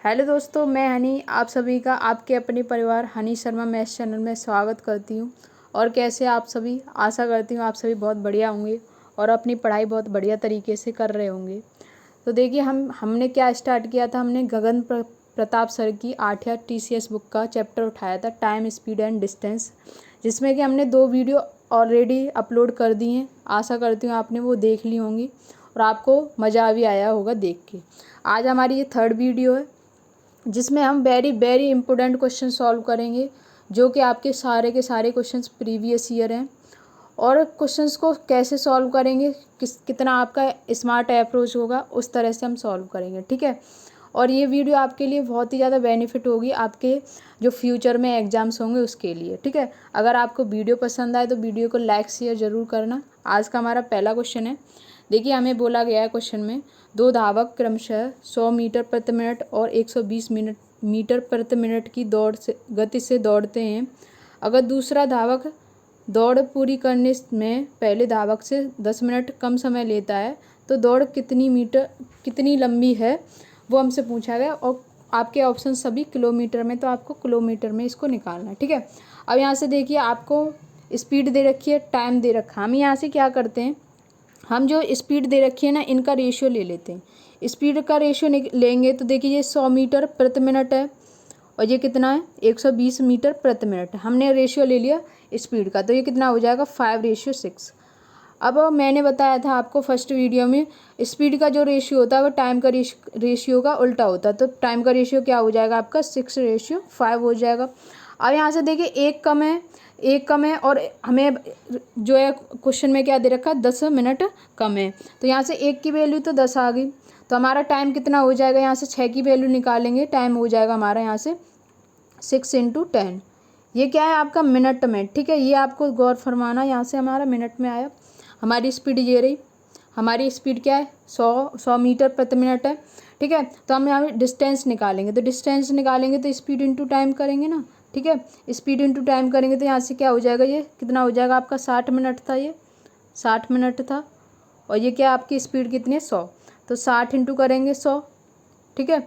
Hello दोस्तों, मैं हनी आप सभी का आपके अपने परिवार हनी शर्मा मैथ्स चैनल में स्वागत करती हूँ। और कैसे आप सभी, आशा करती हूँ आप सभी बहुत बढ़िया होंगे और अपनी पढ़ाई बहुत बढ़िया तरीके से कर रहे होंगे। तो देखिए हमने क्या स्टार्ट किया था। हमने गगन प्रताप सर की 8वीं TCS बुक का चैप्टर उठाया था, टाइम स्पीड एंड डिस्टेंस, जिसमें कि हमने 2 वीडियो ऑलरेडी अपलोड कर दी हैं। आशा करती हूँ आपने वो देख ली होंगी और आपको मज़ा भी आया होगा देख के। आज हमारी ये 3rd वीडियो है, जिसमें हम वेरी इंपॉर्टेंट क्वेश्चन सॉल्व करेंगे, जो कि आपके सारे के सारे क्वेश्चंस प्रीवियस ईयर हैं। और क्वेश्चंस को कैसे सॉल्व करेंगे, कितना आपका स्मार्ट अप्रोच होगा, उस तरह से हम सॉल्व करेंगे, ठीक है। और ये वीडियो आपके लिए बहुत ही ज़्यादा बेनिफिट होगी, आपके जो फ्यूचर में एग्ज़ाम्स होंगे उसके लिए, ठीक है। अगर आपको वीडियो पसंद आए तो वीडियो को लाइक शेयर ज़रूर करना। आज का हमारा पहला क्वेश्चन है। देखिए, हमें बोला गया है क्वेश्चन में, 2 धावक क्रमशः 100 मीटर प्रति मिनट और 120 मीटर प्रति मिनट की गति से दौड़ते हैं। अगर दूसरा धावक दौड़ पूरी करने में पहले धावक से 10 मिनट कम समय लेता है, तो दौड़ कितनी लंबी है, वो हमसे पूछा गया। और आपके ऑप्शन सभी किलोमीटर में, तो आपको किलोमीटर में इसको निकालना है, ठीक है। अब यहाँ से देखिए, आपको स्पीड दे रखी है, टाइम दे रखा है। हम यहाँ से क्या करते हैं, हम जो स्पीड दे रखी है ना, इनका रेशियो ले लेते हैं। स्पीड का रेशियो लेंगे तो देखिए, ये 100 मीटर प्रति मिनट है और ये कितना है, 120 मीटर प्रति मिनट। हमने रेशियो ले लिया स्पीड का, तो ये कितना हो जाएगा, 5:6। अब मैंने बताया था आपको फर्स्ट वीडियो में, स्पीड का जो रेशियो होता है वो टाइम का रेशियो का उल्टा होता है। तो टाइम का रेशियो क्या हो जाएगा आपका, 6:5 हो जाएगा। अब यहाँ से देखिए, एक कम है और हमें जो है क्वेश्चन में क्या दे रखा है, 10 मिनट कम है। तो यहाँ से एक की वैल्यू तो 10 आ गई, तो हमारा टाइम कितना हो जाएगा, यहाँ से 6 की वैल्यू निकालेंगे, टाइम हो जाएगा हमारा यहाँ से 6 × 10। ये क्या है आपका मिनट में, ठीक है। ये आपको गौर फरमाना, यहाँ से हमारा मिनट में आया। हमारी स्पीड ये रही, हमारी स्पीड क्या है, 100 मीटर प्रति मिनट है, ठीक है। तो हम यहाँ डिस्टेंस निकालेंगे, तो डिस्टेंस निकालेंगे तो स्पीड इंटू टाइम करेंगे ना, ठीक है। स्पीड इंटू टाइम करेंगे तो यहाँ से क्या हो जाएगा, ये कितना हो जाएगा आपका, 60 मिनट था, ये 60 मिनट था। और ये क्या आपकी स्पीड कितनी है, 100। तो 60 इंटू करेंगे 100, ठीक है।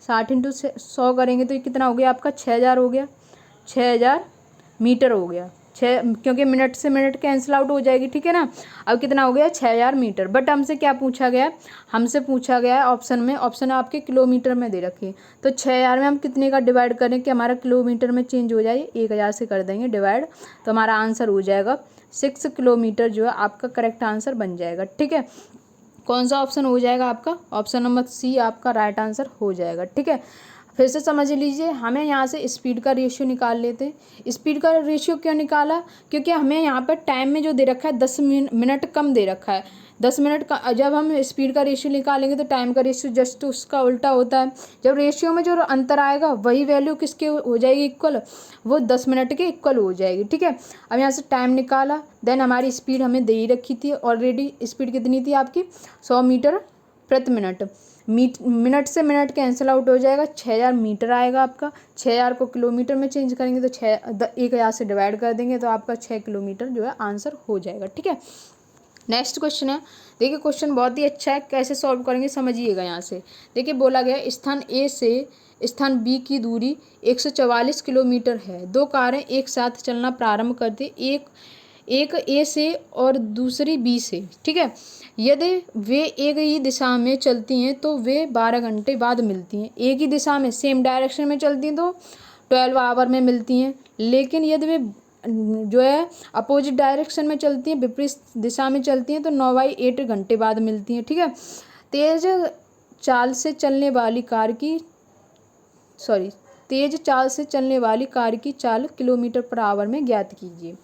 60 इंटू 100 करेंगे तो ये कितना हो गया आपका, 6000 हो गया, 6000 मीटर हो गया। क्योंकि मिनट से मिनट कैंसिल आउट हो जाएगी, ठीक है ना। अब कितना हो गया, 6000 मीटर। बट हमसे क्या पूछा गया है, हमसे पूछा गया है ऑप्शन आपके किलोमीटर में दे रखी है। तो 6000 में हम कितने का डिवाइड करें कि हमारा किलोमीटर में चेंज हो जाए, 1000 से कर देंगे डिवाइड, तो हमारा आंसर हो जाएगा 6 किलोमीटर, जो है आपका करेक्ट आंसर बन जाएगा, ठीक है। कौन सा ऑप्शन हो जाएगा आपका, ऑप्शन नंबर सी आपका राइट आंसर हो जाएगा, ठीक है। फिर से समझ लीजिए, हमें यहाँ से स्पीड का रेशियो निकाल लेते हैं। स्पीड का रेशियो क्यों निकाला, क्योंकि हमें यहाँ पर टाइम में जो दे रखा है 10 मिनट कम दे रखा है। 10 मिनट का, जब हम स्पीड का रेशियो निकालेंगे तो टाइम का रेशियो जस्ट उसका उल्टा होता है। जब रेशियो में जो अंतर आएगा वही वैल्यू किसके हो जाएगी, इक्वल, वो 10 मिनट के इक्वल हो जाएगी, ठीक है। अब यहाँ से टाइम निकाला, देन हमारी स्पीड हमें दे ही रखी थी ऑलरेडी। स्पीड कितनी थी आपकी, 100 मीटर प्रति मिनट। मिनट से मिनट कैंसिल आउट हो जाएगा, 6000 मीटर आएगा आपका। 6000 को किलोमीटर में चेंज करेंगे तो 1000 से डिवाइड कर देंगे, तो आपका 6 किलोमीटर जो है आंसर हो जाएगा, ठीक है। नेक्स्ट क्वेश्चन है, देखिए क्वेश्चन बहुत ही अच्छा है, कैसे सॉल्व करेंगे समझिएगा। यहाँ से देखिए, बोला गया स्थान ए से स्थान बी की दूरी 144 किलोमीटर है। 2 कारें एक साथ चलना प्रारंभ करती, एक ए से और दूसरी बी से, ठीक है। यदि वे एक ही दिशा में चलती हैं तो वे 12 घंटे बाद मिलती हैं। एक ही दिशा में सेम डायरेक्शन में चलती हैं तो 12 आवर में मिलती हैं। लेकिन यदि वे जो है अपोजिट डायरेक्शन में चलती हैं, विपरीत दिशा में चलती हैं, तो 9/8 घंटे बाद मिलती हैं, ठीक है। तेज चाल से चलने वाली कार की चाल km/h में ज्ञात कीजिए।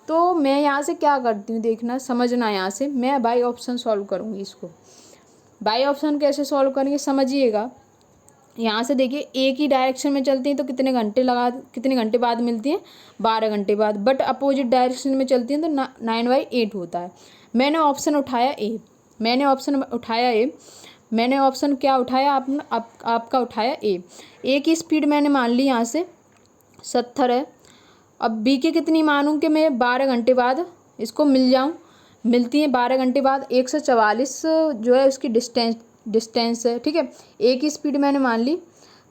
तो मैं यहाँ से क्या करती हूँ, देखना समझना। यहाँ से मैं बाई ऑप्शन सॉल्व करूँगी इसको। बाई ऑप्शन कैसे सॉल्व करेंगे समझिएगा। यहाँ से देखिए, एक ही डायरेक्शन में चलती हैं तो कितने घंटे बाद मिलती हैं, 12 घंटे बाद। बट अपोजिट डायरेक्शन में चलती हैं तो 9/8 होता है। मैंने ऑप्शन उठाया ए, मैंने ऑप्शन क्या उठाया, आपका उठाया ए की स्पीड मैंने मान ली यहाँ से 70 है। अब बी की कितनी मानूं कि मैं 12 घंटे बाद इसको मिलती है 12 घंटे बाद। 144 जो है उसकी डिस्टेंस है, ठीक है। ए की स्पीड मैंने मान ली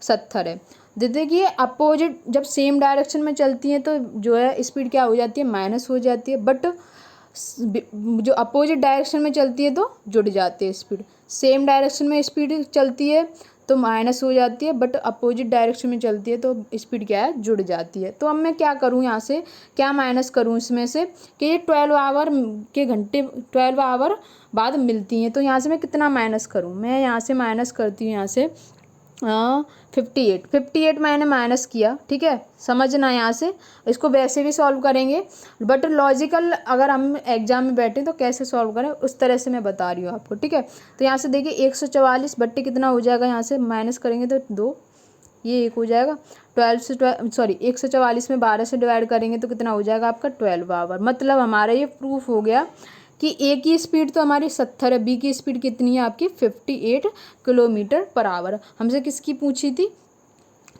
70 है। देखिए अपोजिट जब सेम डायरेक्शन में चलती हैं तो जो है स्पीड क्या हो जाती है, माइनस हो जाती है, बट जो अपोजिट डायरेक्शन में चलती है तो जुड़ जाती है स्पीड। सेम डायरेक्शन में स्पीड चलती है तो माइनस हो जाती है, बट अपोजिट डायरेक्शन में चलती है तो स्पीड क्या है, जुड़ जाती है। तो अब मैं क्या करूँ, यहाँ से क्या माइनस करूँ इसमें से कि ये 12 आवर के घंटे 12 आवर बाद मिलती हैं, तो यहाँ से मैं कितना माइनस करूँ, मैं यहाँ से माइनस करती हूँ यहाँ से 58 मैंने माइनस किया, ठीक है। समझना यहाँ से, इसको वैसे भी सॉल्व करेंगे, बट लॉजिकल अगर हम एग्जाम में बैठे तो कैसे सॉल्व करें उस तरह से मैं बता रही हूँ आपको, ठीक है। तो यहाँ से देखिए 144 बट्टे कितना हो जाएगा, यहाँ से माइनस करेंगे तो 2, ये 1 हो जाएगा। 144 में 12 से डिवाइड करेंगे तो कितना हो जाएगा आपका 12 आवर। मतलब हमारा ये प्रूफ हो गया कि ए की स्पीड तो हमारी 70 है, बी की स्पीड कितनी है आपकी 58 किलोमीटर पर आवर। हमसे किसकी पूछी थी,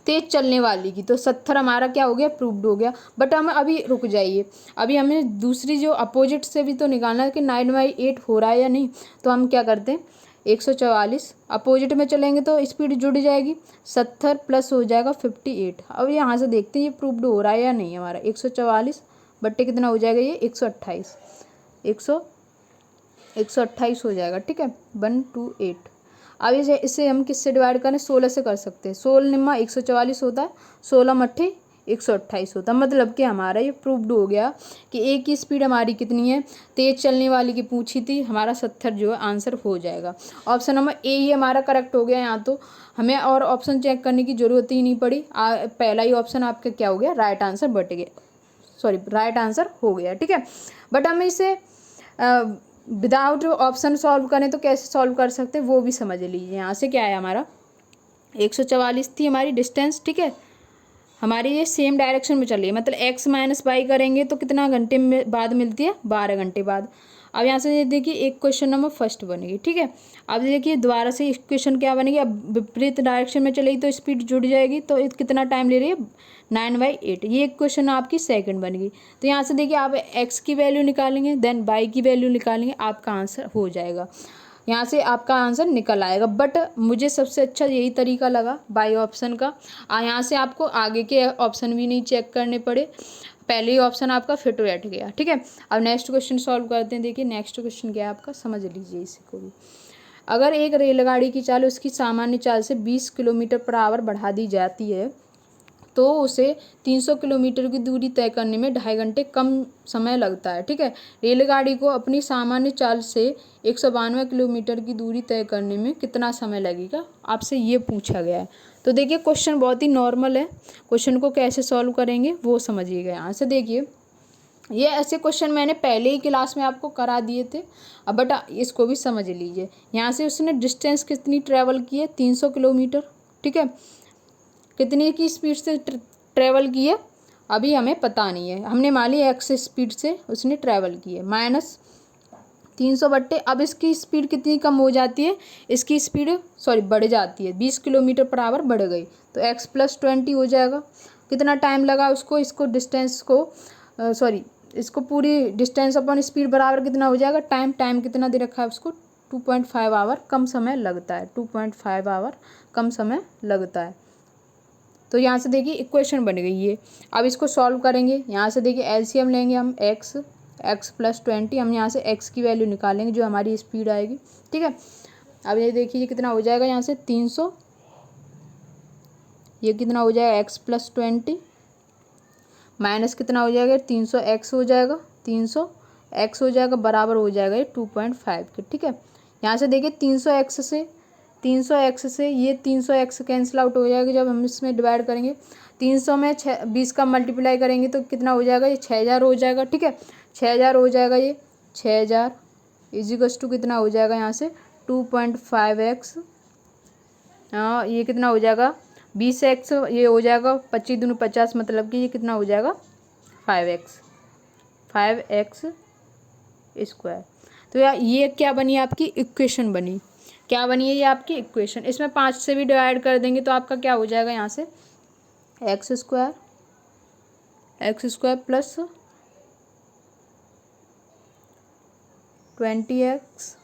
तेज चलने वाली की, तो 70 हमारा क्या हो गया, प्रूव्ड हो गया। बट हम अभी रुक जाइए, अभी हमें दूसरी जो अपोजिट से भी तो निकालना है कि 9/8 हो रहा है या नहीं। तो हम क्या करते हैं, 144 अपोजिट में चलेंगे तो स्पीड जुड़ जाएगी, 70 प्लस हो जाएगा 58। अब यहाँ से देखते हैं ये प्रूव्ड हो रहा है या नहीं हमारा। 144 बट्टे कितना हो जाएगा, ये 128 128 हो जाएगा, ठीक है, 128। अब इसे हम किससे डिवाइड करें, 16 से कर सकते हैं। 16 निम्मा 144 होता है, 16 मट्ठे 128 होता है। मतलब कि हमारा ये प्रूव्ड हो गया कि ए की स्पीड हमारी कितनी है, तेज चलने वाली की पूछी थी, हमारा 70 जो है आंसर हो जाएगा। ऑप्शन नंबर ए ही हमारा करेक्ट हो गया। यहाँ तो हमें और ऑप्शन चेक करने की ज़रूरत ही नहीं पड़ी, पहला ही ऑप्शन आपका क्या हो गया, राइट आंसर बट गया, सॉरी राइट आंसर हो गया, ठीक है। बट हम इसे विदाउट ऑप्शन सॉल्व करें तो कैसे सॉल्व कर सकते हैं वो भी समझ लीजिए। यहाँ से क्या है हमारा 144 थी हमारी डिस्टेंस, ठीक है, हमारी ये सेम डायरेक्शन में चल रही है, मतलब x माइनस वाई करेंगे तो कितना घंटे में बाद मिलती है, 12 घंटे बाद। अब यहाँ से देखिए एक क्वेश्चन नंबर फर्स्ट बनेगी, ठीक है। अब देखिए दोबारा से क्वेश्चन क्या बनेगी, अब विपरीत डायरेक्शन में चलेगी तो स्पीड जुड़ जाएगी, तो कितना टाइम ले रही है, 9/8। ये क्वेश्चन आपकी सेकंड बनेगी। तो यहाँ से देखिए आप x की वैल्यू निकालेंगे, देन y की वैल्यू निकालेंगे, आपका आंसर हो जाएगा, यहाँ से आपका आंसर निकल आएगा। बट मुझे सबसे अच्छा यही तरीका लगा बाई ऑप्शन का। यहाँ से आपको आगे के ऑप्शन भी नहीं चेक करने पड़े, पहले ही ऑप्शन आपका फिट बैठ गया, ठीक है। अब नेक्स्ट क्वेश्चन सॉल्व करते हैं। देखिए नेक्स्ट क्वेश्चन क्या है आपका, समझ लीजिए इसी को भी। अगर एक रेलगाड़ी की चाल उसकी सामान्य चाल से 20 किलोमीटर पर आवर बढ़ा दी जाती है तो उसे 300 किलोमीटर की दूरी तय करने में 2.5 घंटे कम समय लगता है, ठीक है। रेलगाड़ी को अपनी सामान्य चाल से 192 किलोमीटर की दूरी तय करने में कितना समय लगेगा, आपसे ये पूछा गया है। तो देखिए क्वेश्चन बहुत ही नॉर्मल है, क्वेश्चन को कैसे सॉल्व करेंगे वो समझिएगा। यहाँ से देखिए ये ऐसे क्वेश्चन मैंने पहले ही क्लास में आपको करा दिए थे, अब बट इसको भी समझ लीजिए। यहाँ से उसने डिस्टेंस कितनी ट्रैवल की है, 300 किलोमीटर, ठीक है। कितने की स्पीड से ट्रैवल की है अभी हमें पता नहीं है, हमने मान ली एक्स स्पीड से उसने ट्रैवल की है, माइनस 300 बट्टे, अब इसकी स्पीड कितनी कम हो जाती है, इसकी स्पीड बढ़ जाती है, 20 किलोमीटर पर आवर बढ़ गई, तो x + 20 हो जाएगा। कितना टाइम लगा उसको, इसको डिस्टेंस को इसको पूरी डिस्टेंस अपॉन स्पीड बराबर कितना हो जाएगा, टाइम कितना दे रखा है उसको, 2.5 आवर कम समय लगता है, 2.5 आवर कम समय लगता है। तो यहाँ से देखिए इक्वेशन बन गई ये। अब इसको सॉल्व करेंगे, यहाँ से देखिए एलसीएम लेंगे हम x + 20, हम यहाँ से x की वैल्यू निकालेंगे जो हमारी स्पीड आएगी, ठीक है। अब ये देखिए कितना हो जाएगा, यहाँ से 300, ये कितना हो जाएगा x + 20 माइनस कितना हो जाएगा 300x हो जाएगा, 300x हो जाएगा बराबर हो जाएगा ये 2.5 के, ठीक है। यहाँ से देखिए 300x से ये 300x कैंसिल आउट हो जाएगा जब हम इसमें डिवाइड करेंगे। 300 में 20 का मल्टीप्लाई करेंगे तो कितना हो जाएगा, ये 6000 हो जाएगा, ठीक है। 6000 हो जाएगा, ये 6000 = कितना हो जाएगा, यहाँ से 2.5x, ये कितना हो जाएगा 20x, ये हो जाएगा 25 दूनी 50, मतलब कि ये कितना हो जाएगा 5x स्क्वायर। तो यार ये क्या बनी, आपकी इक्वेशन बनी, क्या बनी है ये आपकी इक्वेशन। इसमें 5 से भी डिवाइड कर देंगे तो आपका क्या हो जाएगा, यहाँ से x square plus 20x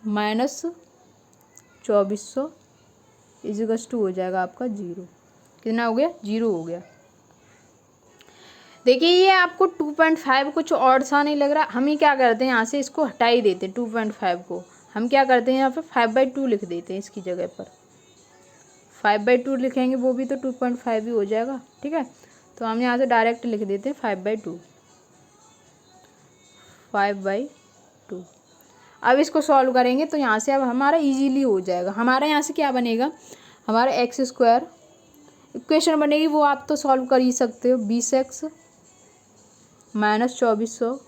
minus 2400 equals to हो जाएगा आपका 0। कितना हो गया? 0 हो गया। देखिए ये आपको 2.5 कुछ और सा नहीं लग रहा, हम ही क्या करते हैं यहाँ से इसको हटा ही देते हैं। 2.5 को हम क्या करते हैं यहाँ पे 5/2 लिख देते हैं इसकी जगह पर। 5/2 लिखेंगे वो भी तो 2.5 ही हो जाएगा। ठीक है, तो हम यहाँ से डायरेक्ट लिख देते हैं 5/2। 5/2। अब इसको सॉल्व करेंगे तो यहाँ से अब हमारा इजीली हो जाएगा। हमारा यहाँ से क्या बनेगा? हमारा x² इक्वेशन बनेगी, वो आप तो सॉल्व कर ही सकते हो। 20x - 2400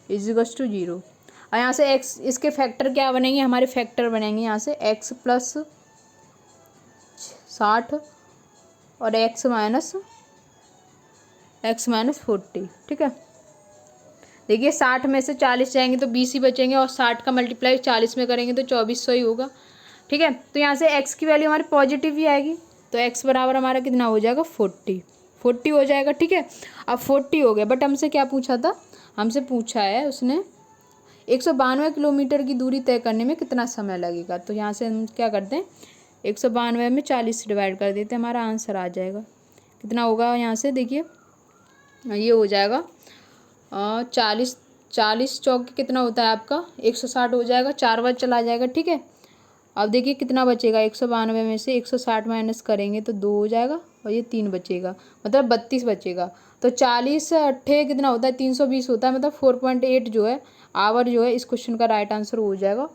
equals to 0। और यहाँ से x इसके फैक्टर क्या बनेंगे? हमारे फैक्टर बनेंगे यहाँ से x + 60 और x - 40। ठीक है, देखिए 60 में से 40 जाएंगे तो 20 ही बचेंगे, और 60 का मल्टीप्लाई 40 में करेंगे तो 2400 ही होगा। ठीक है, तो यहाँ से x की वैल्यू हमारी पॉजिटिव ही आएगी, तो x बराबर हमारा कितना हो जाएगा? 40 हो जाएगा। ठीक है, अब 40 हो गया, बट हमसे क्या पूछा था? हमसे पूछा है उसने 192 किलोमीटर की दूरी तय करने में कितना समय लगेगा। तो यहाँ से हम क्या करते हैं, 192 में 40 डिवाइड कर देते हैं, हमारा आंसर आ जाएगा। कितना होगा यहाँ से? देखिए ये हो जाएगा 40 चौक कितना होता है आपका? 160 हो जाएगा, 4 बार चला जाएगा। ठीक है, अब देखिए कितना बचेगा? 192 में से 160 माइनस करेंगे तो 2 हो जाएगा, और ये 3 बचेगा, मतलब 32 बचेगा। तो 40 अट्ठे कितना होता है? 320 होता है, मतलब 4.8 जो है आवर जो है इस क्वेश्चन का राइट आंसर हो जाएगा।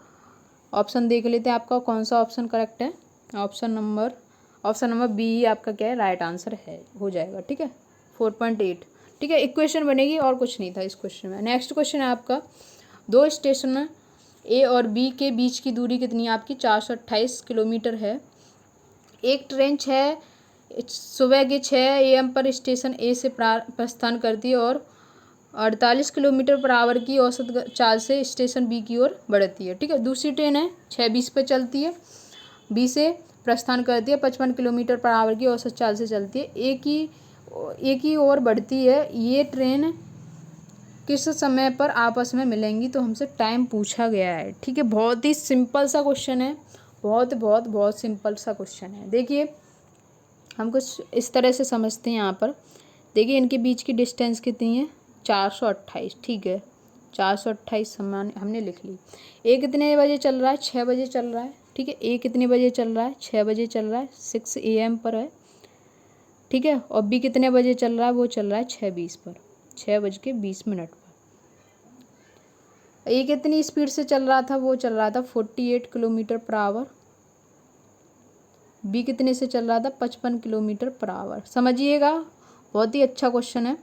ऑप्शन देख लेते हैं आपका कौन सा ऑप्शन करेक्ट है। ऑप्शन नंबर बी आपका क्या है? राइट आंसर है, हो जाएगा। ठीक है, 4.8। ठीक है, इक्वेशन बनेगी, और कुछ नहीं था इस क्वेश्चन में। नेक्स्ट क्वेश्चन है आपका, 2 स्टेशन ए और बी के बीच की दूरी कितनी है आपकी? 428 किलोमीटर है। एक ट्रेन सुबह के 6 AM पर स्टेशन ए से प्रस्थान करती है और 48 किलोमीटर पर आवर की औसत चाल से स्टेशन बी की ओर बढ़ती है। ठीक है, दूसरी ट्रेन है 6:20 पर चलती है, बी से प्रस्थान करती है, 55 किलोमीटर पर आवर की औसत चाल से चलती है, ए की ओर बढ़ती है। ये ट्रेन किस समय पर आपस में मिलेंगी? तो हमसे टाइम पूछा गया है। ठीक है, बहुत ही सिंपल सा क्वेश्चन है, बहुत सिंपल सा क्वेश्चन है। देखिए हम कुछ इस तरह से समझते हैं। यहाँ पर देखिए इनके बीच की डिस्टेंस कितनी है? 428। ठीक है, 428 हमने लिख ली। ए कितने बजे चल रहा है? 6 बजे चल रहा है। ठीक है, ए कितने बजे चल रहा है? 6 बजे चल रहा है, 6 AM पर है। ठीक है, और बी कितने बजे चल रहा है? वो चल रहा है 6:20 पर, 6:20 पर। ये कितनी स्पीड से चल रहा था? वो चल रहा था 48 किलोमीटर पर आवर। बी कितने से चल रहा था? 55 किलोमीटर पर आवर। समझिएगा, बहुत ही अच्छा क्वेश्चन है।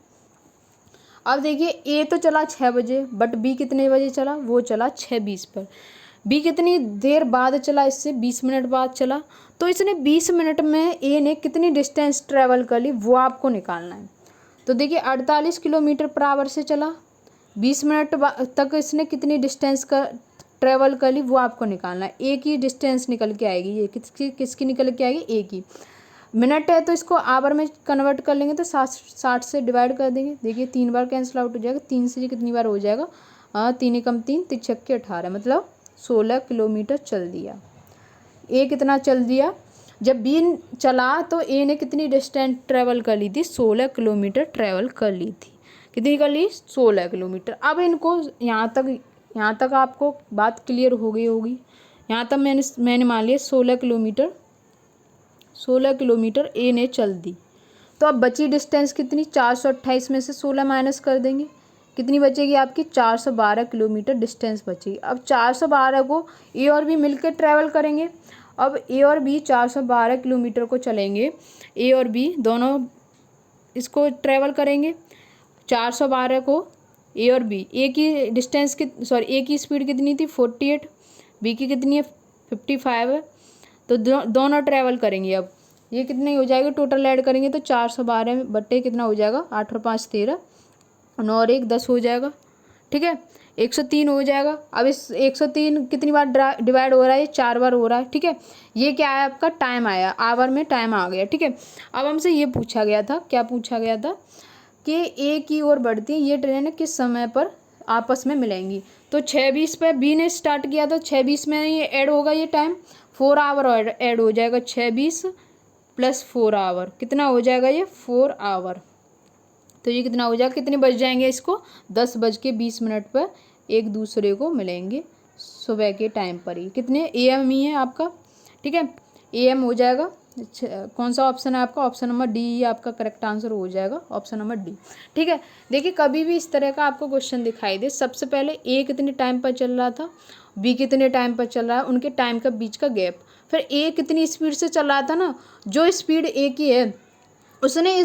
अब देखिए ए तो चला 6 बजे, बट बी कितने बजे चला? वो चला 6:20 पर। बी कितनी देर बाद चला? इससे 20 मिनट बाद चला। तो इसने 20 मिनट में ए ने कितनी डिस्टेंस ट्रेवल कर ली, वो आपको निकालना है। तो देखिए 48 किलोमीटर पर आवर से चला, 20 मिनट तक इसने कितनी डिस्टेंस का ट्रेवल कर ली, वो आपको निकालना है। ए की डिस्टेंस निकल के आएगी, ये किसकी निकल के आएगी? ए की। मिनट है तो इसको आवर में कन्वर्ट कर लेंगे, तो 60 से डिवाइड कर देंगे। देखिए 3 बार कैंसिल आउट हो जाएगा, 3 से ये कितनी बार हो जाएगा? 3 एकम 3, 3 छक्के 18, मतलब 16 किलोमीटर चल दिया। ए कितना चल दिया? जब बी चला तो ए ने कितनी डिस्टेंस ट्रेवल कर ली थी? 16 किलोमीटर ट्रेवल कर ली थी। कितनी कर ली? 16 किलोमीटर। अब इनको यहाँ तक आपको बात क्लियर हो गई होगी। यहाँ तक मैंने मान लिया 16 किलोमीटर ए ने चल दी। तो अब बची डिस्टेंस कितनी? 428 में से 16 माइनस कर देंगे, कितनी बचेगी आपकी? 412 किलोमीटर डिस्टेंस बचेगी। अब 412 को ए और बी मिलकर ट्रैवल करेंगे। अब ए और बी 412 किलोमीटर को चलेंगे, ए और बी दोनों इसको ट्रैवल करेंगे। 412 को ए और बी, ए की डिस्टेंस ए की स्पीड कितनी थी? 48, बी की कितनी है? 55 है। तो दोनों ट्रैवल करेंगे। अब ये कितनी हो जाएगी? टोटल ऐड करेंगे तो 412 बट्टे कितना हो जाएगा? 8 और 5 13, 9 और 1 10 हो जाएगा। ठीक है, 103 हो जाएगा। अब इस 103 कितनी बार डिवाइड हो रहा है? ये 4 बार हो रहा है। ठीक है, ये क्या है आपका? टाइम आया, आवर में टाइम आ गया। ठीक है, अब हमसे ये पूछा गया था, क्या पूछा गया था कि ए की ओर बढ़ती ये ट्रेन किस समय पर आपस में मिलेंगी। तो 6:20 पे बी ने स्टार्ट किया, तो 6:20 में ये ऐड होगा ये टाइम, 4 आवर ऐड हो जाएगा, 6:20 प्लस 4 आवर, कितना हो जाएगा ये 4 आवर। तो ये कितना हो जाएगा, कितने बज जाएंगे इसको, 10:20 पर एक दूसरे को मिलेंगे सुबह के टाइम पर ही, कितने AM ही है आपका, ठीक है, AM हो जाएगा। कौन सा ऑप्शन है आपका, ऑप्शन नंबर डी ही आपका करेक्ट आंसर हो जाएगा, ऑप्शन नंबर डी, ठीक है। देखिए कभी भी इस तरह का आपको क्वेश्चन दिखाई दे, सबसे पहले ए कितने टाइम पर चल रहा था, बी कितने टाइम पर चल रहा है, उनके टाइम का बीच का गैप, फिर ए कितनी स्पीड से चल रहा था ना, जो स्पीड ए की है उसने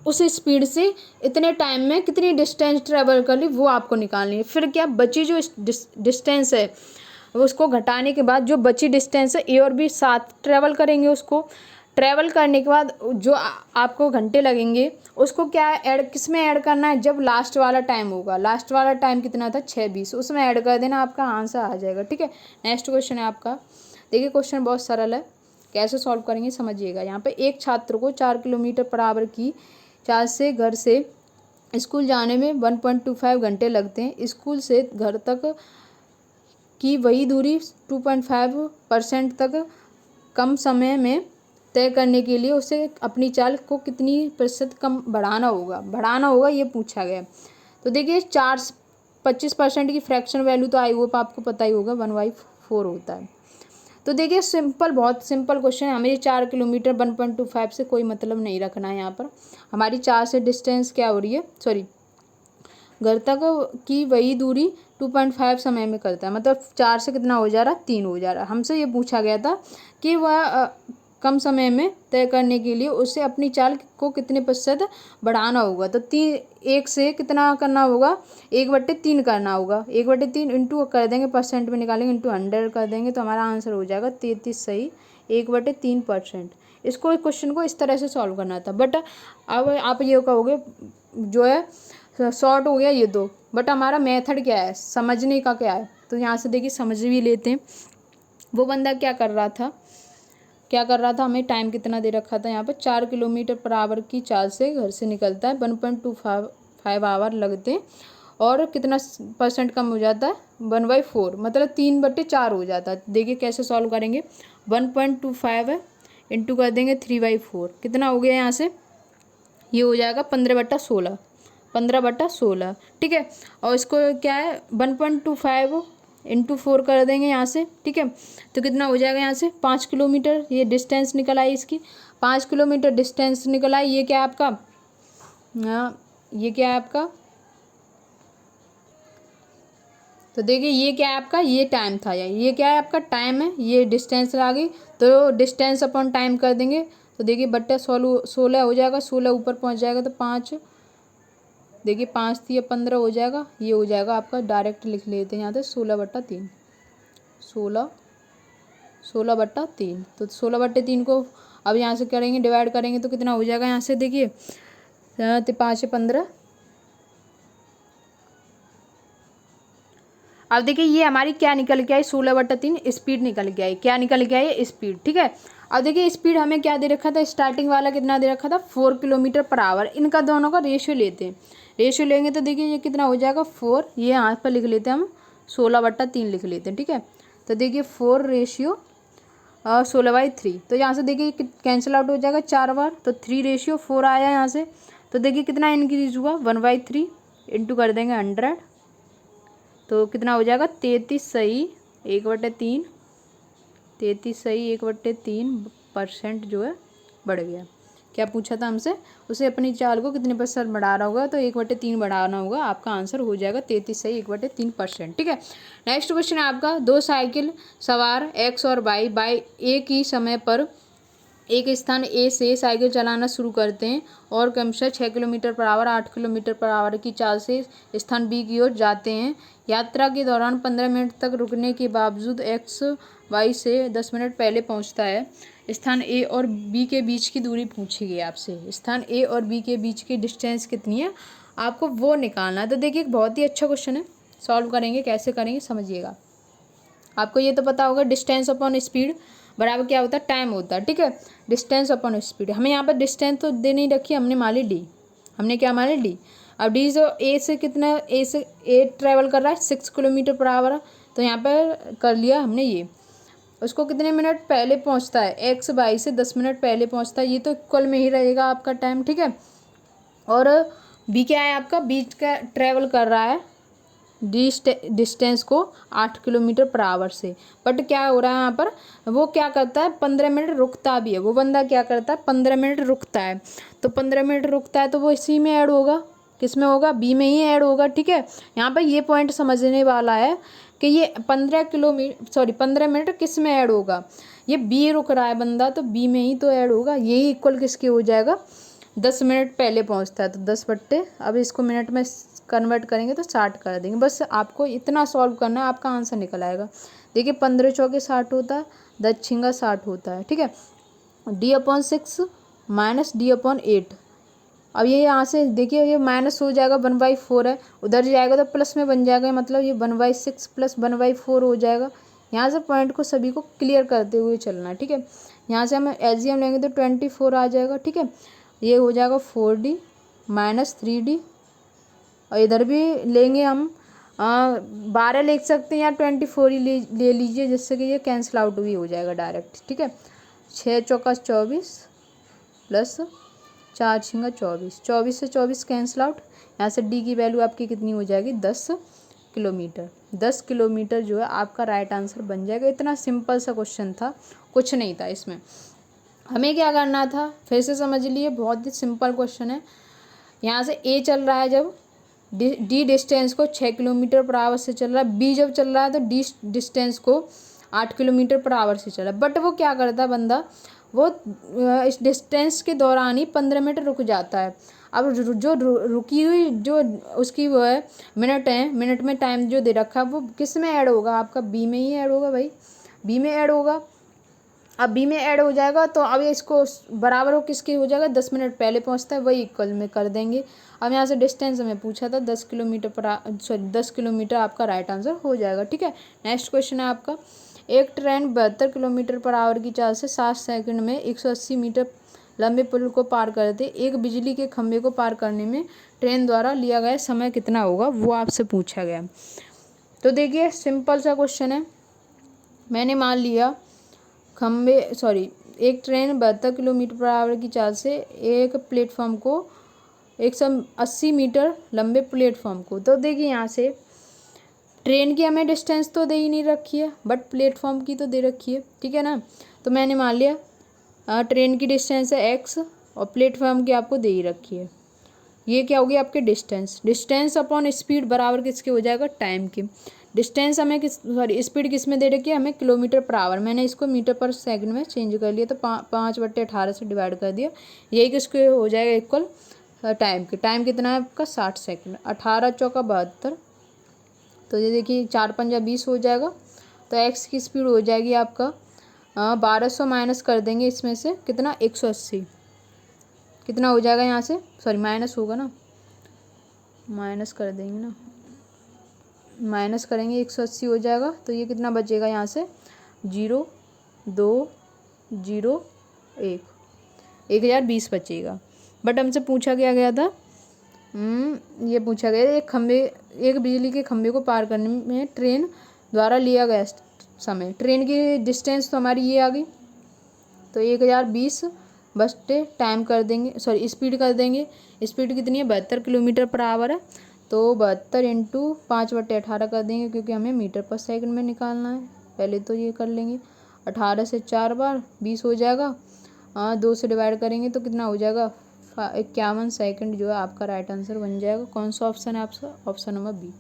उस स्पीड से इतने टाइम में कितनी डिस्टेंस ट्रेवल कर ली वो आपको निकालनी है। फिर क्या बची जो डिस्टेंस है उसको घटाने के बाद जो बची डिस्टेंस है ए और बी साथ ट्रेवल करेंगे, उसको ट्रेवल करने के बाद जो आपको घंटे लगेंगे उसको क्या ऐड, किस में ऐड करना है, जब लास्ट वाला टाइम होगा, लास्ट वाला टाइम कितना था 6:20, उसमें ऐड कर देना, आपका आंसर आ जाएगा, ठीक है। नेक्स्ट क्वेश्चन है आपका, देखिए क्वेश्चन बहुत सरल है, कैसे सॉल्व करेंगे समझिएगा। यहाँ पे एक छात्र को 4 किलोमीटर पर आवर की चाल से घर से स्कूल जाने में 1.25 घंटे लगते हैं, स्कूल से घर तक की वही दूरी 2.5% तक कम समय में तय करने के लिए उसे अपनी चाल को कितनी प्रतिशत कम बढ़ाना होगा ये पूछा गया। तो देखिए 25% की फ्रैक्शन वैल्यू तो आई होप आपको पता ही होगा, 1/4 होता है। तो देखिए सिंपल, बहुत सिंपल क्वेश्चन है, हमें 4 किलोमीटर 1.25 से कोई मतलब नहीं रखना है। यहाँ पर हमारी 4 से डिस्टेंस क्या हो रही है, सॉरी घर तक की वही दूरी 2.5 समय में करता है, मतलब 4 से कितना हो जा रहा है 3 हो जा रहा है। हमसे ये पूछा गया था कि वह कम समय में तय करने के लिए उसे अपनी चाल को कितने प्रतिशत बढ़ाना होगा। तो 1 से कितना करना होगा, 1/3 करना होगा, 1/3 इंटू कर देंगे, परसेंट में निकालेंगे, इंटू 100 कर देंगे, तो हमारा आंसर हो जाएगा 33 सही 1/3%। इसको क्वेश्चन को इस तरह से सॉल्व करना था, बट अब आप ये कहोगे जो है शॉर्ट हो गया ये दो, बट हमारा मेथड क्या है, समझने का क्या है। तो यहाँ से देखिए समझ भी लेते हैं। वो बंदा क्या कर रहा था, हमें टाइम कितना दे रखा था यहाँ पर, 4 किलोमीटर पर आवर की चाल से घर से निकलता है, 1.25 आवर लगते हैं और कितना परसेंट कम हो जाता है 1/4, मतलब 3/4 हो जाता है। देखिए कैसे सॉल्व करेंगे, 1.25 है इंटू कर देंगे 3/4, कितना हो गया यहाँ से, ये हो जाएगा 15/16, ठीक है। और इसको क्या है 1.25 इंटू 4 कर देंगे यहाँ से, ठीक है। तो कितना हो जाएगा यहाँ से 5 किलोमीटर, ये डिस्टेंस निकल आई इसकी, 5 किलोमीटर डिस्टेंस निकल आई। ये क्या है आपका, ये क्या है आपका, तो देखिए ये क्या है आपका, ये टाइम था, ये क्या है आपका टाइम है, ये डिस्टेंस आ गई, तो डिस्टेंस अपॉन टाइम कर देंगे, तो देखिए बट्टा 16 हो जाएगा, 16 ऊपर पहुँच जाएगा तो 5, देखिए 5 थी 15 हो जाएगा, ये हो जाएगा आपका, डायरेक्ट लिख लेते हैं यहाँ से 16/3, 16/3। तो 16/3 को अब यहाँ से करेंगे डिवाइड करेंगे तो कितना हो जाएगा यहाँ से, देखिए 5 15। अब देखिए ये हमारी क्या निकल के आई, 16/3 स्पीड निकल के आई, क्या निकल के आई स्पीड, ठीक है। अब देखिए स्पीड हमें क्या दे रखा था, स्टार्टिंग वाला कितना दे रखा था 4 किलोमीटर पर आवर, इनका दोनों का रेशियो लेते हैं, रेशियो लेंगे तो देखिए ये कितना हो जाएगा 4, ये यहाँ पर लिख लेते हैं हम 16/3 लिख लेते हैं, ठीक है। तो देखिए 4 रेशियो 16/3, तो यहाँ से देखिए कैंसिल आउट हो जाएगा 4 बार, तो 3 रेशियो 4 आया यहाँ से, तो देखिए कितना इंक्रीज हुआ 1/3 इंटू कर देंगे 100, तो कितना हो जाएगा 33 सही 1/3, 33 सही 1/3% जो है बढ़ गया। क्या पूछा था हमसे, उसे अपनी चाल को कितने % बढ़ाना होगा, तो 1/3 बढ़ाना होगा, आपका आंसर हो जाएगा 33 सही 1/3%, ठीक है। नेक्स्ट क्वेश्चन है आपका, 2 साइकिल सवार एक्स और वाई एक ही समय पर एक स्थान ए से साइकिल चलाना शुरू करते हैं और क्रमशः 6 kilometre per hour 8 kilometre per hour की चाल से स्थान बी की ओर जाते हैं। यात्रा के दौरान 15 मिनट तक रुकने के बावजूद एक्स वाई से 10 मिनट पहले पहुंचता है। स्थान ए और बी के बीच की दूरी पूछी गई आपसे, स्थान ए और बी के बीच की डिस्टेंस कितनी है आपको वो निकालना है। तो देखिए बहुत ही अच्छा क्वेश्चन है, सॉल्व करेंगे, कैसे करेंगे समझिएगा। आपको ये तो पता होगा डिस्टेंस अपॉन स्पीड बराबर क्या होता है, टाइम होता है, ठीक है। डिस्टेंस अपॉन स्पीड, हमें यहाँ पर डिस्टेंस तो दे नहीं रखी, हमने मान ली डी, हमने क्या मान ली डी। अब डी से ए से कितना, ए ट्रैवल कर रहा है 6 किलोमीटर पर आवर, तो यहाँ पर कर लिया हमने ये, उसको कितने मिनट पहले पहुंचता है, एक्स वाई से 10 मिनट पहले पहुंचता है, ये तो इक्वल में ही रहेगा आपका टाइम, ठीक है। और बी क्या है आपका, बी का ट्रेवल कर रहा है डिस्टेंस को 8 किलोमीटर पर आवर से, बट क्या हो रहा है यहाँ पर, वो क्या करता है 15 मिनट रुकता भी है, वो बंदा क्या करता है 15 मिनट रुकता है, तो 15 मिनट रुकता है तो वो इसी में ऐड होगा, किस में होगा, बी में ही ऐड होगा, ठीक है। यहाँ पर ये पॉइंट समझने वाला है कि ये 15 मिनट किस में ऐड होगा, ये बी रुक रहा है बंदा तो बी में ही तो ऐड होगा, यही इक्वल किसके हो जाएगा, 10 मिनट पहले पहुंचता है तो 10 बट्टे, अब इसको मिनट में कन्वर्ट करेंगे तो 60 कर देंगे। बस आपको इतना सॉल्व करना है, आपका आंसर निकल आएगा। देखिए 15 चौके 60 होता है, 10 छिंगा 60 होता है, ठीक है। d/6 माइनस d/8, अब ये यहाँ से देखिए ये माइनस हो जाएगा, 1/4 है, उधर जाएगा तो प्लस में बन जाएगा, मतलब ये 1/6 प्लस 1/4 हो जाएगा। यहाँ से पॉइंट को सभी को क्लियर करते हुए चलना है, ठीक है। यहाँ से हम एलसीएम लेंगे तो 24 आ जाएगा, ठीक है। ये हो जाएगा 4d माइनस 3d, और इधर भी लेंगे हम 12 लिख सकते हैं या 24 ही ले लीजिए, जिससे कि ये कैंसिल आउट भी हो जाएगा डायरेक्ट, ठीक है। 6 चौका 24 प्लस 4 छिंगा 24, 24 से 24 कैंसिल आउट, यहाँ से डी की वैल्यू आपकी कितनी हो जाएगी 10 किलोमीटर। 10 किलोमीटर जो है आपका राइट आंसर बन जाएगा। इतना सिंपल सा क्वेश्चन था, कुछ नहीं था इसमें। हमें क्या करना था, फिर से समझ लिए, बहुत ही सिंपल क्वेश्चन है। यहाँ से ए चल रहा है, जब डी डिस्टेंस को 6 किलोमीटर पर आवर से चल रहा है, बी जब चल रहा है तो डी डिस्टेंस को 8 किलोमीटर पर आवर से चल रहा है, बट वो क्या करता है बंदा, वो इस डिस्टेंस के दौरान ही 15 मिनट रुक जाता है। अब जो रुकी हुई जो उसकी वो है मिनट है, मिनट में टाइम जो दे रखा है वो किस में ऐड होगा, आपका बी में ही ऐड होगा भाई, बी में ऐड होगा। अब बी में ऐड हो जाएगा तो अब इसको बराबर हो किसके हो जाएगा, 10 मिनट पहले पहुंचता है, वही इक्वल में कर देंगे। अब यहाँ से डिस्टेंस हमें पूछा था 10 किलोमीटर पर 10 किलोमीटर आपका राइट आंसर हो जाएगा, ठीक है। नेक्स्ट क्वेश्चन है आपका, एक ट्रेन 72 किलोमीटर पर आवर की चाल से 7 सेकंड में 180 मीटर लंबे पुल को पार करते, एक बिजली के खंभे को पार करने में ट्रेन द्वारा लिया गया समय कितना होगा, वो आपसे पूछा गया। तो देखिए सिंपल सा क्वेश्चन है, मैंने मान लिया एक ट्रेन 72 किलोमीटर पर आवर की चाल से एक प्लेटफॉर्म को 180 मीटर लंबे प्लेटफॉर्म को, तो देखिए यहाँ से ट्रेन की हमें डिस्टेंस तो दे ही नहीं रखी है, बट प्लेटफॉर्म की तो दे रखी है, ठीक है ना। तो मैंने मान लिया ट्रेन की डिस्टेंस है x और प्लेटफॉर्म की आपको दे ही रखी है, ये क्या होगी आपके डिस्टेंस अपॉन स्पीड बराबर किसके हो जाएगा, टाइम के। डिस्टेंस हमें स्पीड किस में दे रखी है, हमें किलोमीटर पर आवर, मैंने इसको मीटर पर सेकंड में चेंज कर लिया, तो 5/18 से डिवाइड कर दिया, यही किसके हो जाएगा इक्वल टाइम के। टाइम कितना है आपका 60 सेकंड, 18 चौका 72, तो ये देखिए 4 पंजा 20 हो जाएगा। तो एक्स की स्पीड हो जाएगी आपका 1200 माइनस कर देंगे इसमें से कितना 180, कितना हो जाएगा यहाँ से माइनस होगा ना, माइनस कर देंगे ना, माइनस करेंगे 180 हो जाएगा, तो ये कितना बचेगा यहाँ से 0 2 0 1, 1020 बचेगा। बट हमसे पूछा क्या गया था, ये पूछा गया एक बिजली के खंभे को पार करने में ट्रेन द्वारा लिया गया समय, ट्रेन की डिस्टेंस तो हमारी ये आ गई, तो 1020 बटे टाइम कर देंगे, स्पीड कर देंगे, स्पीड कितनी है 72 किलोमीटर पर आवर है, तो 72 इंटू 5/18 कर देंगे, क्योंकि हमें मीटर पर सेकंड में निकालना है, पहले तो ये कर लेंगे। 18 से 4 बार 20 हो जाएगा, 2 से डिवाइड करेंगे तो कितना हो जाएगा 51 सेकंड, जो है आपका राइट आंसर बन जाएगा। कौन सा ऑप्शन है आपका, ऑप्शन नंबर बी।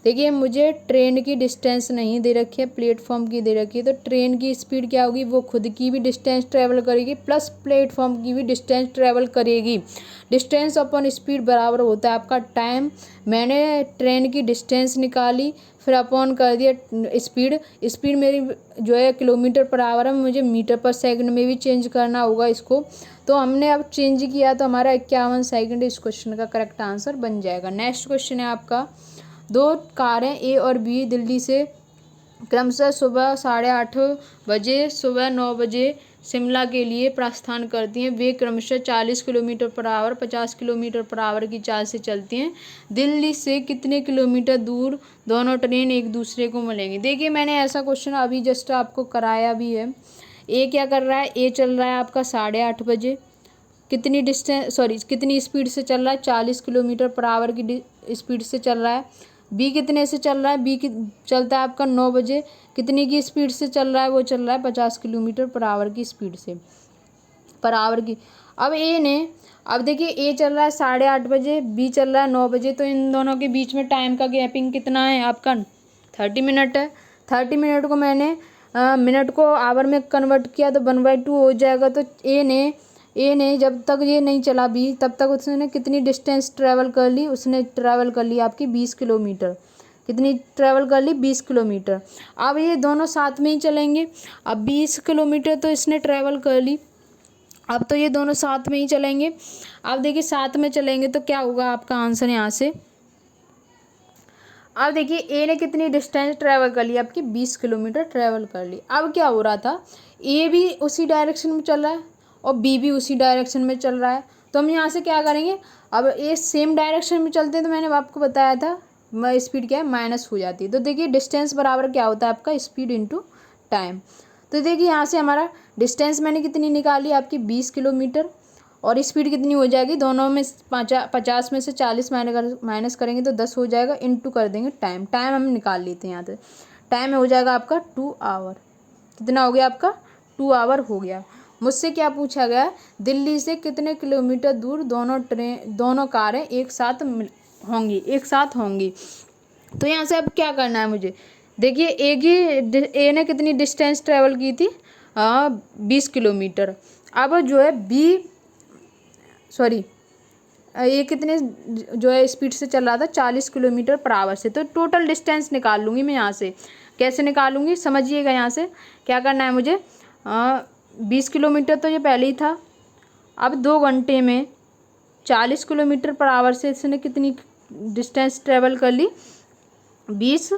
देखिए मुझे ट्रेन की डिस्टेंस नहीं दे रखी है, प्लेटफॉर्म की दे रखी है, तो ट्रेन की स्पीड क्या होगी, वो खुद की भी डिस्टेंस ट्रैवल करेगी प्लस प्लेटफॉर्म की भी डिस्टेंस ट्रैवल करेगी। डिस्टेंस अपॉन स्पीड बराबर होता है आपका टाइम, मैंने ट्रेन की डिस्टेंस निकाली फिर अपॉन कर दिया स्पीड मेरी जो है किलोमीटर पर आवर है, मुझे मीटर पर सेकंड में भी चेंज करना होगा इसको, तो हमने अब चेंज किया तो हमारा 51 सेकंड इस क्वेश्चन का करेक्ट आंसर बन जाएगा। नेक्स्ट क्वेश्चन है आपका, 2 कारें ए और बी दिल्ली से क्रमशः सुबह 8:30 बजे, सुबह 9 बजे शिमला के लिए प्रस्थान करती हैं। वे क्रमशः 40 kilometre per hour, 50 kilometre per hour की चाल से चलती हैं। दिल्ली से कितने किलोमीटर दूर दोनों ट्रेन एक दूसरे को मिलेंगी? देखिए, मैंने ऐसा क्वेश्चन अभी जस्ट आपको कराया भी है। ए क्या कर रहा है? ए चल रहा है आपका 8:30 बजे, कितनी स्पीड से चल रहा है? 40 किलोमीटर पर आवर की स्पीड से चल रहा है। बी कितने से चल रहा है? बी की चलता है आपका 9 बजे, कितनी की स्पीड से चल रहा है? वो चल रहा है 50 किलोमीटर पर आवर की स्पीड से, पर आवर की। अब ए ने, अब देखिए ए चल रहा है 8:30 बजे, बी चल रहा है 9 बजे, तो इन दोनों के बीच में टाइम का गैपिंग कितना है आपका? 30 मिनट है। 30 मिनट को मैंने मिनट को आवर में कन्वर्ट किया तो 1/2 हो जाएगा। तो ए ने जब तक ये नहीं चला बी, तब तक उसने कितनी डिस्टेंस ट्रैवल कर ली? उसने ट्रैवल कर ली आपकी 20 किलोमीटर। कितनी ट्रैवल कर ली? 20 किलोमीटर। अब ये दोनों साथ में ही चलेंगे। अब 20 किलोमीटर तो इसने ट्रैवल कर ली, अब तो ये दोनों साथ में ही चलेंगे। अब देखिए, साथ में चलेंगे तो क्या होगा आपका आंसर यहाँ से? अब देखिए, ए ने कितनी डिस्टेंस ट्रैवल कर ली? आपकी 20 किलोमीटर ट्रैवल कर ली। अब क्या हो रहा था? ए भी उसी डायरेक्शन में चल रहा है और बी भी उसी डायरेक्शन में चल रहा है, तो हम यहाँ से क्या करेंगे? अब ए सेम डायरेक्शन में चलते हैं तो मैंने आपको बताया था स्पीड क्या है? माइनस हो जाती है। तो देखिए, डिस्टेंस बराबर क्या होता है आपका? Speed into time. तो देखिए, यहाँ से हमारा डिस्टेंस मैंने कितनी निकाली? आपकी 20 किलोमीटर, और स्पीड कितनी हो जाएगी? दोनों में 50 में से 40 माइनस करेंगे तो 10 हो जाएगा, इंटू कर देंगे टाइम। टाइम हम निकाल लेते हैं यहाँ से। टाइम हो जाएगा आपका 2 आवर। कितना हो गया आपका? 2 आवर हो गया। मुझसे क्या पूछा गया? दिल्ली से कितने किलोमीटर दूर दोनों कारें एक साथ होंगी। तो यहाँ से अब क्या करना है मुझे? देखिए, ए ने कितनी डिस्टेंस ट्रेवल की थी? 20 किलोमीटर। अब जो है ये कितने जो है स्पीड से चल रहा था? 40 किलोमीटर पर आवर से। तो टोटल डिस्टेंस निकाल लूँगी मैं यहाँ से। कैसे निकालूंगी? समझिएगा, यहाँ से क्या करना है मुझे? 20 किलोमीटर तो ये पहले ही था। अब 2 घंटे में 40 किलोमीटर पर आवर से इसने कितनी डिस्टेंस ट्रेवल कर ली? 20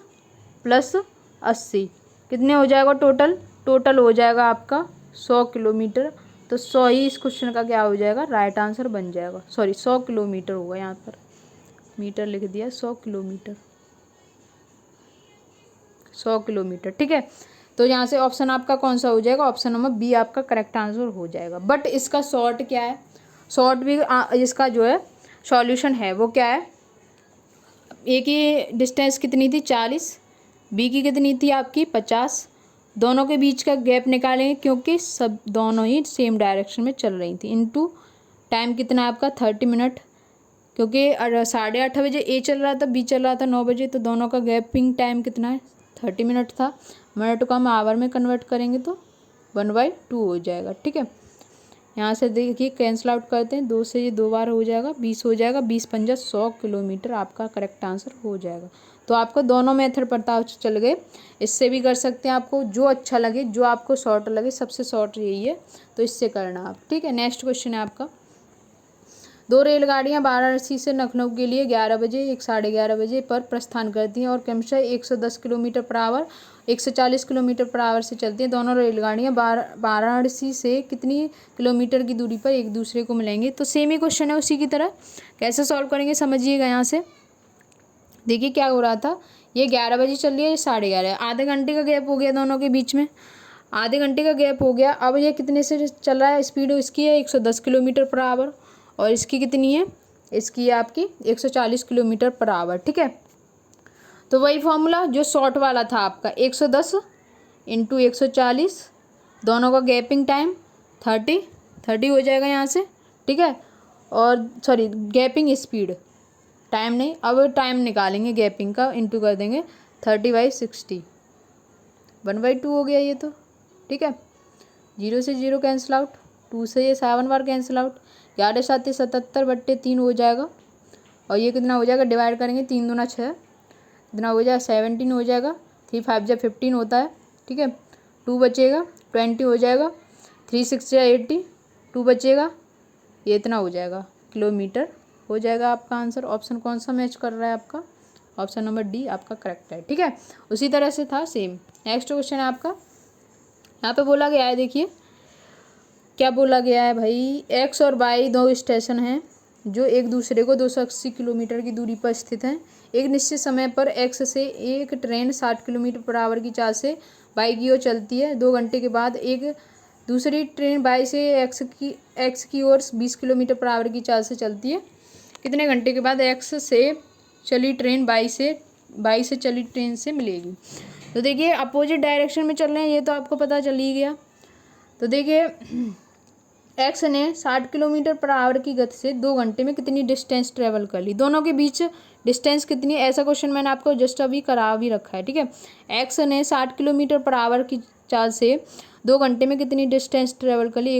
+ 80 कितने हो जाएगा टोटल? टोटल हो जाएगा आपका 100 किलोमीटर। तो 100 ही इस क्वेश्चन का क्या हो जाएगा? राइट आंसर बन जाएगा। 100 किलोमीटर होगा, यहाँ पर मीटर लिख दिया, 100 किलोमीटर, 100 किलोमीटर। ठीक है, तो यहाँ से ऑप्शन आपका कौन सा हो जाएगा? ऑप्शन नंबर बी आपका करेक्ट आंसर हो जाएगा। बट इसका शॉर्ट क्या है? शॉर्ट भी इसका जो है सॉल्यूशन है वो क्या है? ए की डिस्टेंस कितनी थी? 40, बी की कितनी थी? आपकी 50। दोनों के बीच का गैप निकालेंगे क्योंकि सब दोनों ही सेम डायरेक्शन में चल रही थी। इनटू टाइम कितना है आपका? 30 मिनट, क्योंकि 8:30 बजे ए चल रहा था, बी चल रहा था 9 बजे, तो दोनों का गैपिंग टाइम कितना है? 30 मिनट था। मिनट को हम आवर में कन्वर्ट करेंगे तो 1/2 हो जाएगा। ठीक है, यहाँ से देखिए कैंसिल आउट करते हैं, 2 से ये 2 बार हो जाएगा, 20 हो जाएगा, 20 × 5 = 100 किलोमीटर आपका करेक्ट आंसर हो जाएगा। तो आपको दोनों मेथड पता चल गए। इससे भी कर सकते हैं, आपको जो अच्छा लगे, जो आपको शॉर्ट लगे, सबसे शॉर्ट यही है, तो इससे करना आप। ठीक है, नेक्स्ट क्वेश्चन है आपका। 2 रेलगाड़ियाँ वाराणसी से लखनऊ के लिए 11 बजे, 11:30 बजे पर प्रस्थान करती हैं और क्रमशः 110 kilometre per hour, 140 kilometre per hour से चलती हैं। दोनों रेलगाड़ियाँ वाराणसी से कितनी किलोमीटर की दूरी पर एक दूसरे को मिलेंगी? तो सेम ही क्वेश्चन है उसी की तरह। कैसे सॉल्व करेंगे समझिएगा। यहाँ से देखिए क्या हो रहा था, ये 11 बजे चल रही है, ये 11:30, आधे घंटे का गैप हो गया दोनों के बीच में, आधे घंटे का गैप हो गया। अब ये कितने से चल रहा है? स्पीड इसकी है 110 किलोमीटर पर आवर, और इसकी कितनी है? इसकी है आपकी 140 किलोमीटर पर आवर। ठीक है, तो वही फॉर्मूला जो शॉर्ट वाला था आपका, 110 × 140, दोनों का गैपिंग टाइम 30 हो जाएगा यहाँ से। ठीक है, और गैपिंग स्पीड, टाइम नहीं, अब टाइम निकालेंगे गैपिंग का, इंटू कर देंगे 30/60, 1/2 हो गया ये तो। ठीक है, 0 से 0 कैंसिल आउट, 2 से ये 7 बार कैंसिल आउट, 11 × 7 = 77/3 हो जाएगा, और ये कितना हो जाएगा? डिवाइड करेंगे, 3 दूना 6, कितना हो जाएगा? 17 हो जाएगा। 3 × 5 = 15 होता है। ठीक है, 2 बचेगा, 20 हो जाएगा, 3 × 6 = 80, 2 बचेगा, ये इतना हो जाएगा किलोमीटर हो जाएगा आपका आंसर। ऑप्शन कौन सा मैच कर रहा है आपका? ऑप्शन नंबर डी आपका करेक्ट है। ठीक है, उसी तरह से था सेम। नेक्स्ट क्वेश्चन है आपका, यहाँ पे बोला गया है, देखिए क्या बोला गया है भाई। एक्स और वाई दो स्टेशन हैं जो एक दूसरे को 280 किलोमीटर की दूरी पर स्थित हैं। एक निश्चित समय पर एक्स से एक ट्रेन 60 किलोमीटर पर आवर की चाल से वाई की ओर चलती है। 2 घंटे के बाद एक दूसरी ट्रेन वाई से एक्स की ओर 20 किलोमीटर पर आवर की चाल से चलती है। कितने घंटे के बाद एक्स से चली ट्रेन वाई से चली ट्रेन से मिलेगी। तो देखिए अपोजिट डायरेक्शन में चल रहे हैं, ये तो आपको पता चल ही गया। तो देखिए एक्स ने 60 किलोमीटर पर आवर की गति से 2 घंटे में कितनी डिस्टेंस ट्रेवल कर ली। दोनों के बीच डिस्टेंस कितनी है, ऐसा क्वेश्चन मैंने आपको जस्ट अभी करा भी रखा है, ठीक है। एक्स ने 60 किलोमीटर पर आवर की चाल से 2 घंटे में कितनी डिस्टेंस ट्रेवल कर ली,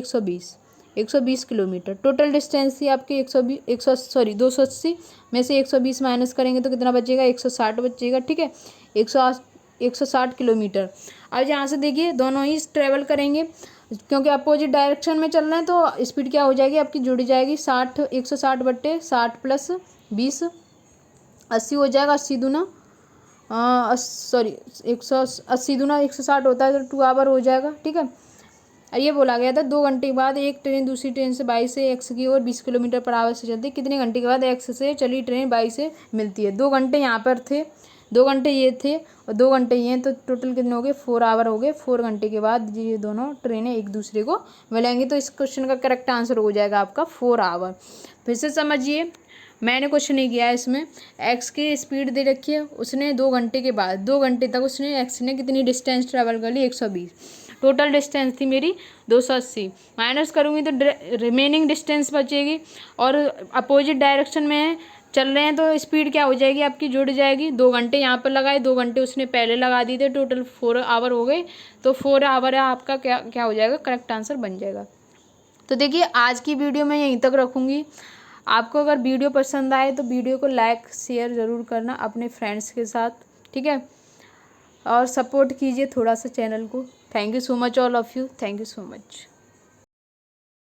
120 किलोमीटर। टोटल डिस्टेंस थी आपकी 280 में से 120 माइनस करेंगे तो कितना बचेगा, 160 बचेगा, ठीक है। 160 किलोमीटर। अब यहाँ से देखिए दोनों ही ट्रेवल करेंगे, क्योंकि अपोजिट डायरेक्शन में चल रहे हैं तो स्पीड क्या हो जाएगी आपकी, जुड़ जाएगी। 160 बट्टे 60 प्लस 20 80 हो जाएगा। 80 दूना 180 दूना 160 होता है तो 2 आवर हो जाएगा, ठीक है। ये बोला गया था 2 घंटे के बाद एक ट्रेन दूसरी ट्रेन से वाई से एक्स की ओर 20 किलोमीटर पर आवर से चलती है। कितने घंटे के बाद एक्स से चली ट्रेन वाई से मिलती है। 2 घंटे यहाँ पर थे, 2 घंटे ये थे और 2 घंटे ये हैं, तो टोटल कितने हो गए, 4 आवर हो गए। 4 घंटे के बाद ये दोनों ट्रेनें एक दूसरे को मिलेंगी। तो इस क्वेश्चन का करेक्ट आंसर हो जाएगा आपका 4 आवर। फिर से समझिए, मैंने कुछ नहीं किया है इसमें। एक्स की स्पीड दे रखी है, उसने 2 घंटे के बाद 2 घंटे तक उसने एक्स ने कितनी डिस्टेंस ट्रेवल कर ली, 120। टोटल डिस्टेंस थी मेरी 280, माइनस करूँगी तो रिमेनिंग डिस्टेंस बचेगी। और अपोजिट डायरेक्शन में चल रहे हैं तो स्पीड क्या हो जाएगी आपकी, जुड़ जाएगी। 2 घंटे यहाँ पर लगाए, 2 घंटे उसने पहले लगा दिए थे, टोटल 4 आवर हो गए। तो 4 आवर आपका क्या हो जाएगा, करेक्ट आंसर बन जाएगा। तो देखिए आज की वीडियो मैं यहीं तक रखूँगी। आपको अगर वीडियो पसंद आए तो वीडियो को लाइक शेयर ज़रूर करना अपने फ्रेंड्स के साथ, ठीक है। और सपोर्ट कीजिए थोड़ा सा चैनल को। Thank you so much all of you, thank you so much.